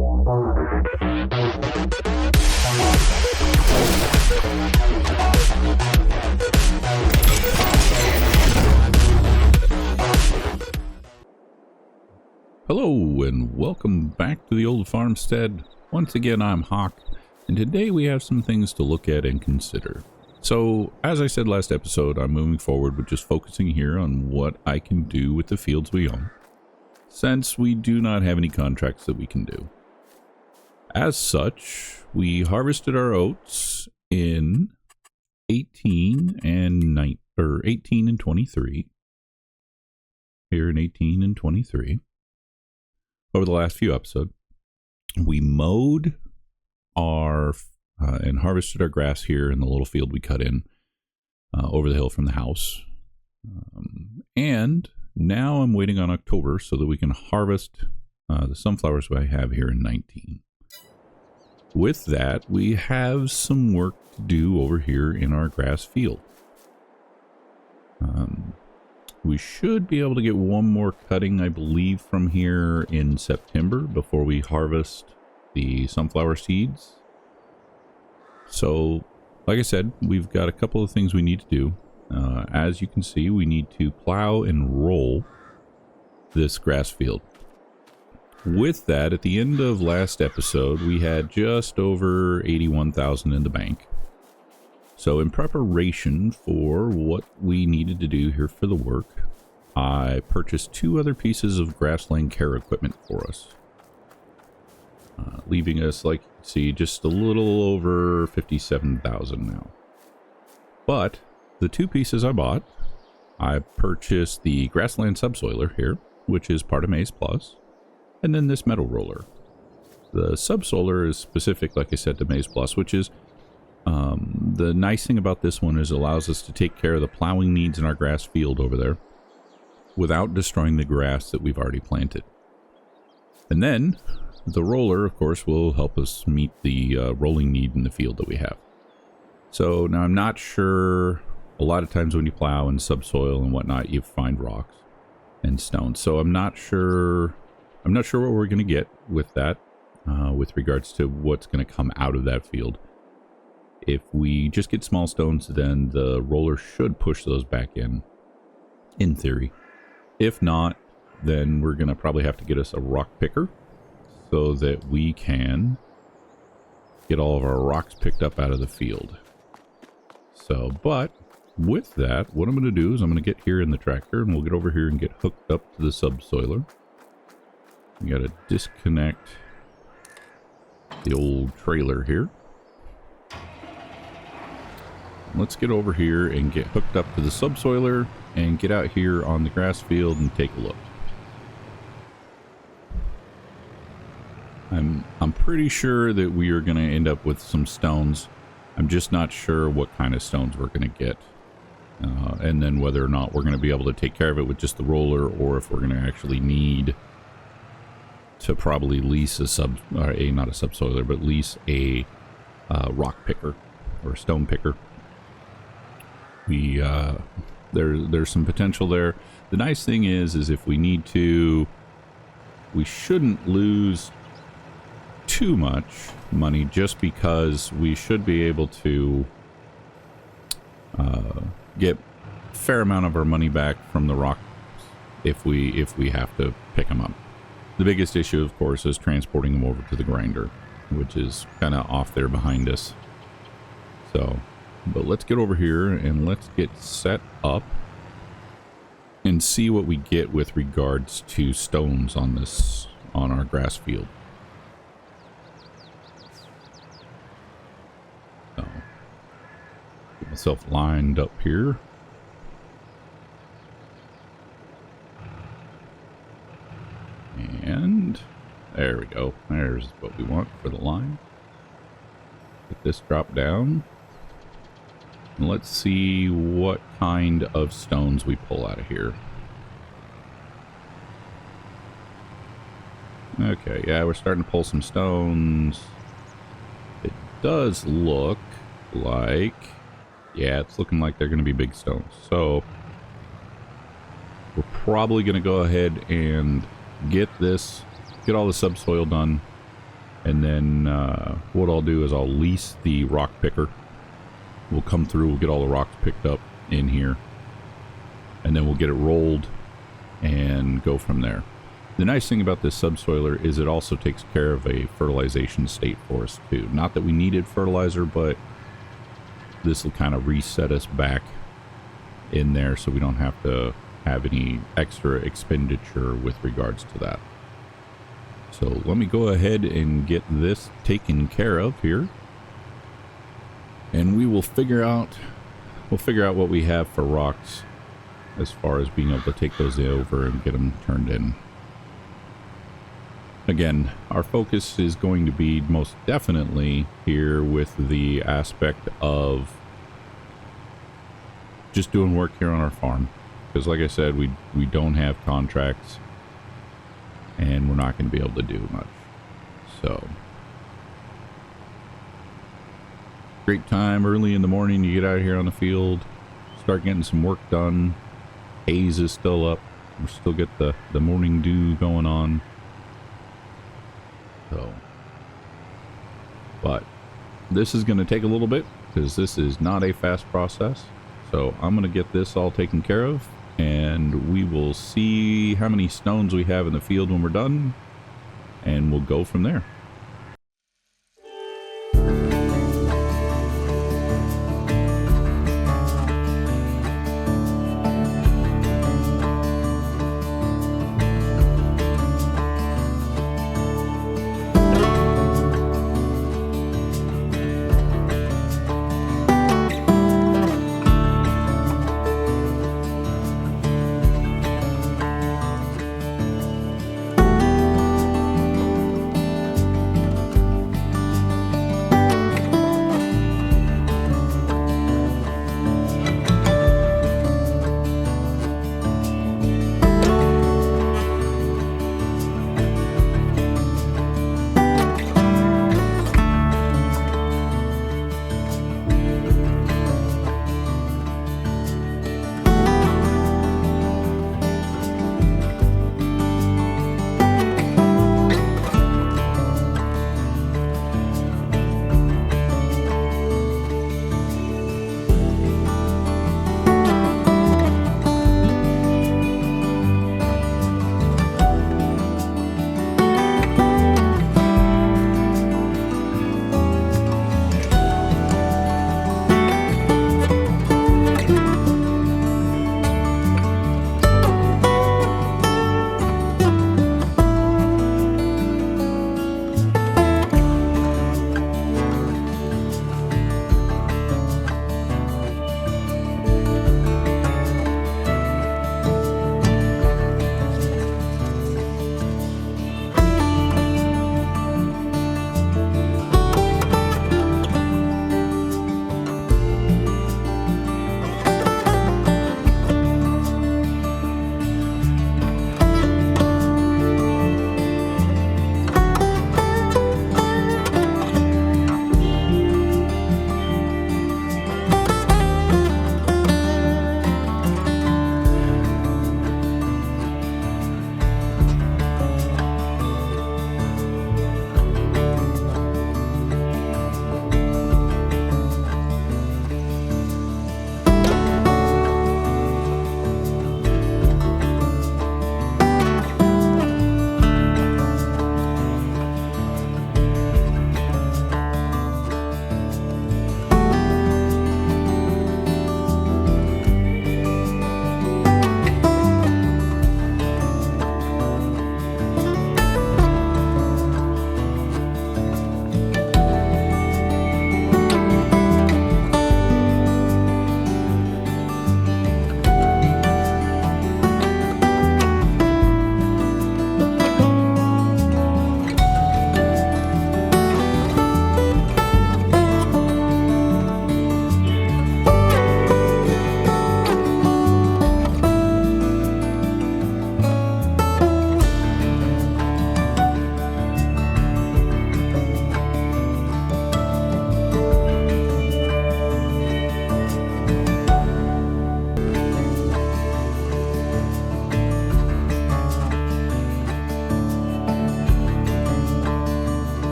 Hello and welcome back to the old farmstead. Once again, I'm Hawk, and today we have some things to look at and consider. So, as I said last episode, I'm moving forward with just focusing here on what I can do with the fields we own, since we do not have any contracts that we can do. As such, we harvested our oats in 18 and 23. Here in 18 and 23. Over the last few episodes, we mowed our and harvested our grass here in the little field we cut in over the hill from the house. And now I'm waiting on October so that we can harvest the sunflowers I have here in 19. With that, we have some work to do over here in our grass field. We should be able to get one more cutting, I believe, from here in September before we harvest the sunflower seeds. So, like I said, we've got a couple of things we need to do. As you can see, we need to plow and roll this grass field. With that, at the end of last episode, we had just over 81,000 in the bank. So in preparation for what we needed to do here for the work, I purchased 2 other pieces of grassland care equipment for us. Leaving us, like you can see, just a little over 57,000 now. But the 2 pieces I bought, I purchased the grassland subsoiler here, which is part of Maize Plus, and then this metal roller. The subsoiler is specific, like I said, to Maize Plus, which is the nice thing about this one is it allows us to take care of the plowing needs in our grass field over there without destroying the grass that we've already planted. And then the roller, of course, will help us meet the rolling need in the field that we have. So now I'm not sure, a lot of times when you plow in subsoil and whatnot, you find rocks and stones. So I'm not sure what we're going to get with that, with regards to what's going to come out of that field. If we just get small stones, then the roller should push those back in theory. If not, then we're going to probably have to get us a rock picker so that we can get all of our rocks picked up out of the field. So, but with that, what I'm going to do is I'm going to get here in the tractor and we'll get over here and get hooked up to the subsoiler. We got to disconnect the old trailer here. Let's get over here and get hooked up to the subsoiler and get out here on the grass field and take a look. I'm pretty sure that we are going to end up with some stones. I'm just not sure what kind of stones we're going to get. And then whether or not we're going to be able to take care of it with just the roller, or if we're going to actually need to probably lease not a subsoiler, but lease a rock picker or stone picker. There's some potential there. The nice thing is if we need to, we shouldn't lose too much money, just because we should be able to get a fair amount of our money back from the rocks if we have to pick them up. The biggest issue, of course, is transporting them over to the grinder, which is kind of off there behind us. So, but let's get over here and let's get set up and see what we get with regards to stones on our grass field. So, get myself lined up here. And there we go. There's what we want for the line. Get this drop down. And let's see what kind of stones we pull out of here. Okay, yeah, we're starting to pull some stones. It does look like, yeah, it's looking like they're going to be big stones. So we're probably going to go ahead and get all the subsoil done And then what I'll do is I'll lease the rock picker. We'll come through, we'll get all the rocks picked up in here, and then we'll get it rolled and go from there. The nice thing about this subsoiler is it also takes care of a fertilization state for us too. Not that we needed fertilizer, but this will kind of reset us back in there so we don't have to have any extra expenditure with regards to that. So let me go ahead and get this taken care of here, and we will figure out what we have for rocks as far as being able to take those over and get them turned in. Again, our focus is going to be most definitely here with the aspect of just doing work here on our farm, because like I said, we don't have contracts and we're not going to be able to do much. So great time early in the morning, you get out here on the field, start getting some work done. Haze is still up, we still get the morning dew going on. So, but this is going to take a little bit because this is not a fast process. So I'm going to get this all taken care of, and we will see how many stones we have in the field when we're done, and we'll go from there.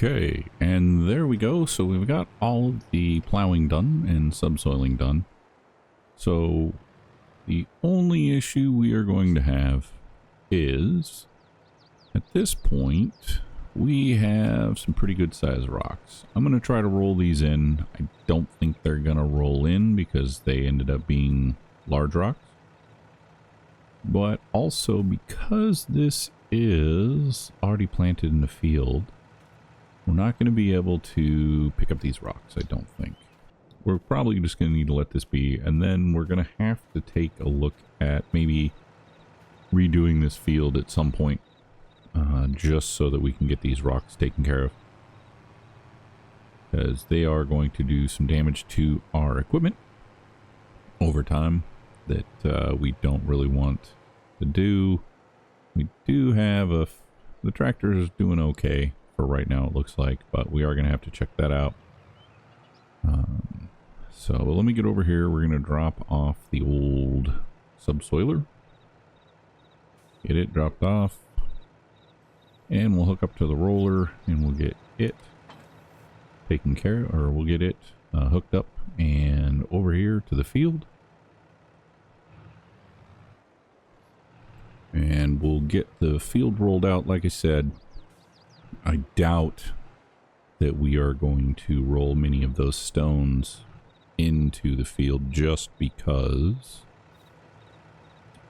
Okay, and there we go. So we've got all of the plowing done and subsoiling done. So the only issue we are going to have is, at this point, we have some pretty good sized rocks. I'm going to try to roll these in. I don't think they're going to roll in because they ended up being large rocks. But also because this is already planted in the field, we're not going to be able to pick up these rocks, I don't think. We're probably just going to need to let this be, and then we're going to have to take a look at maybe redoing this field at some point, just so that we can get these rocks taken care of. Because they are going to do some damage to our equipment over time that we don't really want to do. We do have the tractor is doing okay for right now, it looks like, but we are going to have to check that out. So let me get over here. We're going to drop off the old subsoiler. Get it dropped off. And we'll hook up to the roller and we'll get it taken care of, or we'll get it hooked up and over here to the field. And we'll get the field rolled out. Like I said, I doubt that we are going to roll many of those stones into the field just because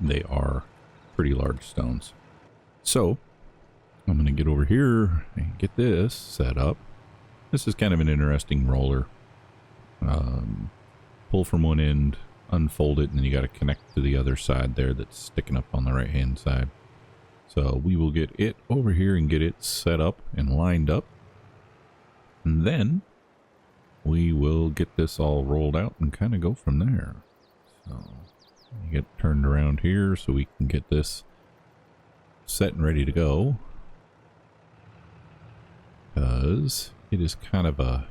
they are pretty large stones. So I'm going to get over here and get this set up. This is kind of an interesting roller. Pull from one end, unfold it, and then you got to connect to the other side there that's sticking up on the right hand side. So we will get it over here and get it set up and lined up. And then we will get this all rolled out and kind of go from there. So you get turned around here so we can get this set and ready to go. Because it is kind of a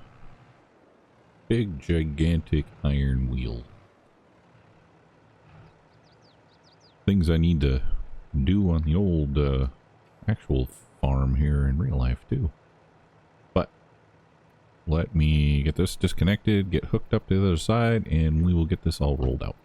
big, gigantic iron wheel. Things I need to do on the old actual farm here in real life too. But let me get this disconnected, get hooked up to the other side, and we will get this all rolled out.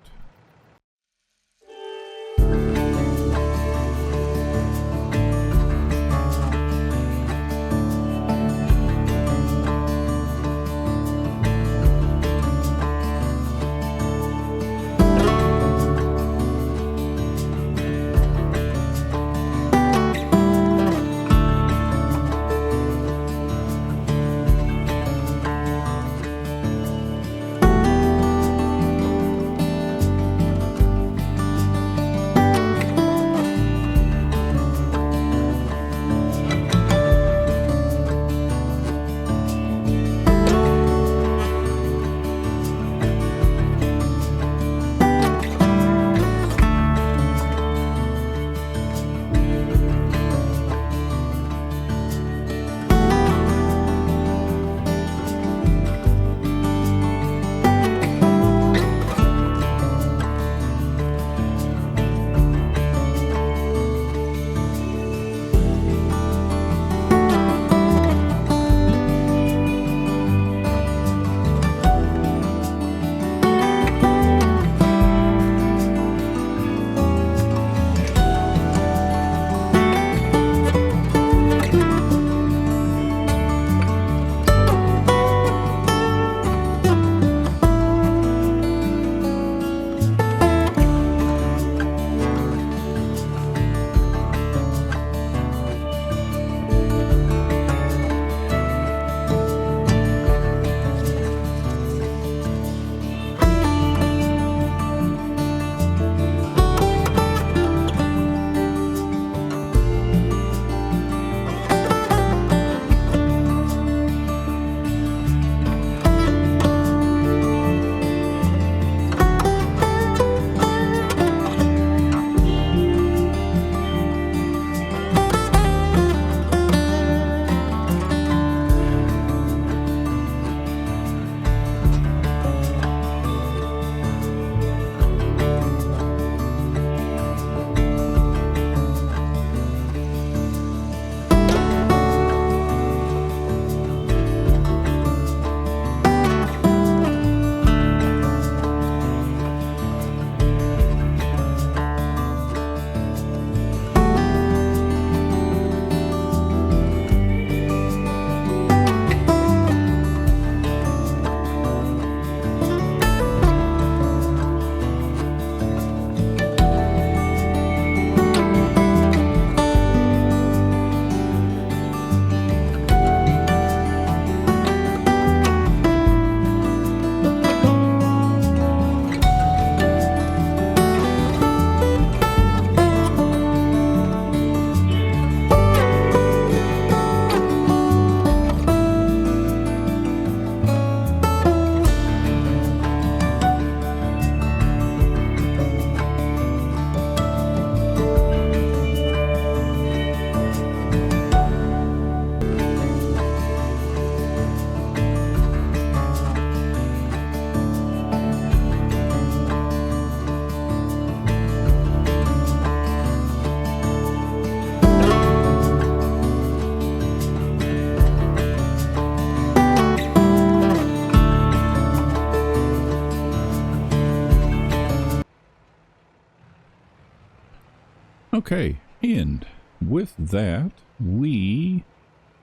Okay, and with that, we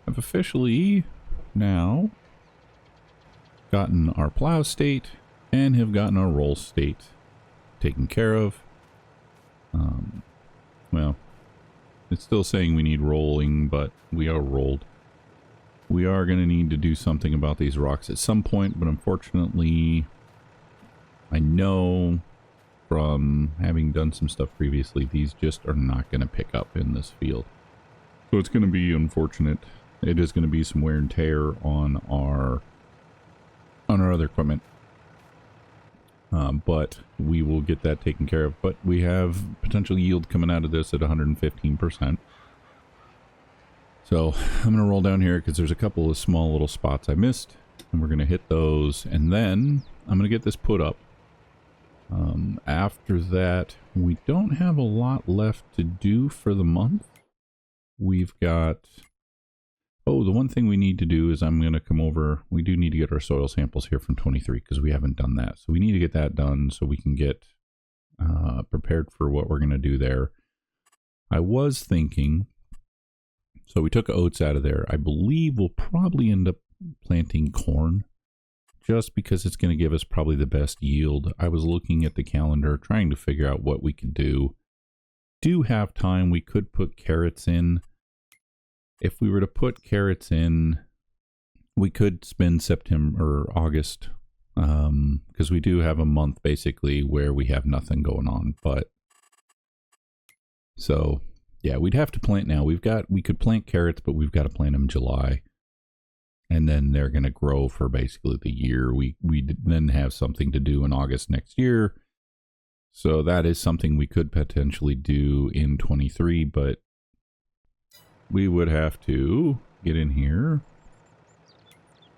have officially now gotten our plow state and have gotten our roll state taken care of. Well, it's still saying we need rolling, but we are rolled. We are going to need to do something about these rocks at some point, but unfortunately, I know from having done some stuff previously, these just are not going to pick up in this field. So it's going to be unfortunate. It is going to be some wear and tear on our other equipment. But we will get that taken care of. But we have potential yield coming out of this at 115%. So I'm going to roll down here because there's a couple of small little spots I missed. And we're going to hit those. And then I'm going to get this put up. After that, we don't have a lot left to do for the month. We've got... Oh, the one thing we need to do is I'm going to come over. We do need to get our soil samples here from 23 because we haven't done that. So we need to get that done so we can get prepared for what we're going to do there. I was thinking, so we took oats out of there. I believe we'll probably end up planting corn just because it's going to give us probably the best yield. I was looking at the calendar, trying to figure out what we could do. Do have time. We could put carrots in. If we were to put carrots in, we could spend September or August, because we do have a month basically where we have nothing going on. But so yeah, we'd have to plant now. We could plant carrots, but we've got to plant them in July, and then they're going to grow for basically the year. We then have something to do in August next year, so that is something we could potentially do in 23, but we would have to get in here.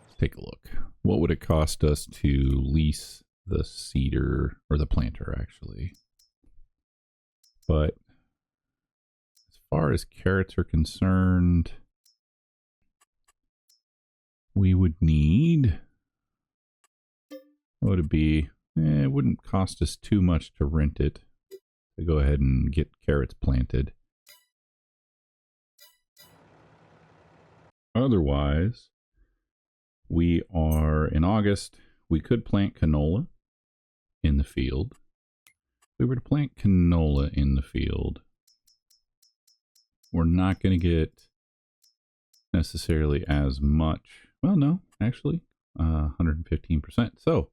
Let's take a look. What would it cost us to lease the seeder, or the planter actually? But as far as carrots are concerned, we would need, what would it be? It wouldn't cost us too much to rent it, to go ahead and get carrots planted. Otherwise, we are in August. We could plant canola in the field. If we were to plant canola in the field, we're not going to get necessarily as much. Well, no, actually, 115%. So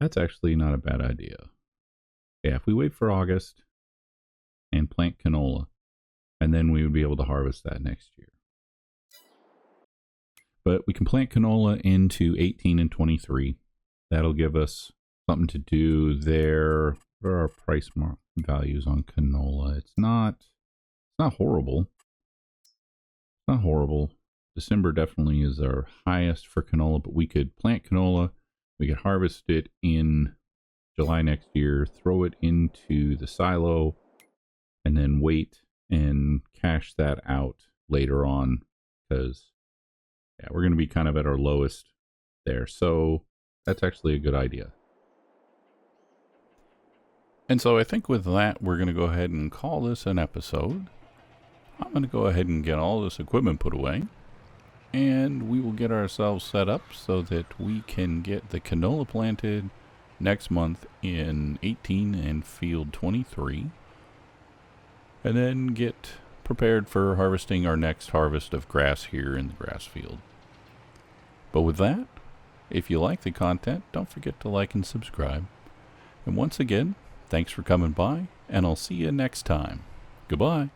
that's actually not a bad idea. Yeah, if we wait for August and plant canola, and then we would be able to harvest that next year. But we can plant canola into 18 and 23. That'll give us something to do there. What are our price values on canola? It's not horrible. It's not horrible. December definitely is our highest for canola, but we could plant canola. We could harvest it in July next year, throw it into the silo, and then wait and cash that out later on, because yeah, we're going to be kind of at our lowest there. So that's actually a good idea. And so I think with that, we're going to go ahead and call this an episode. I'm going to go ahead and get all this equipment put away, and we will get ourselves set up so that we can get the canola planted next month in 18 and field 23, and then get prepared for harvesting our next harvest of grass here in the grass field. But with that, if you like the content, don't forget to like and subscribe. And once again, thanks for coming by, and I'll see you next time. Goodbye.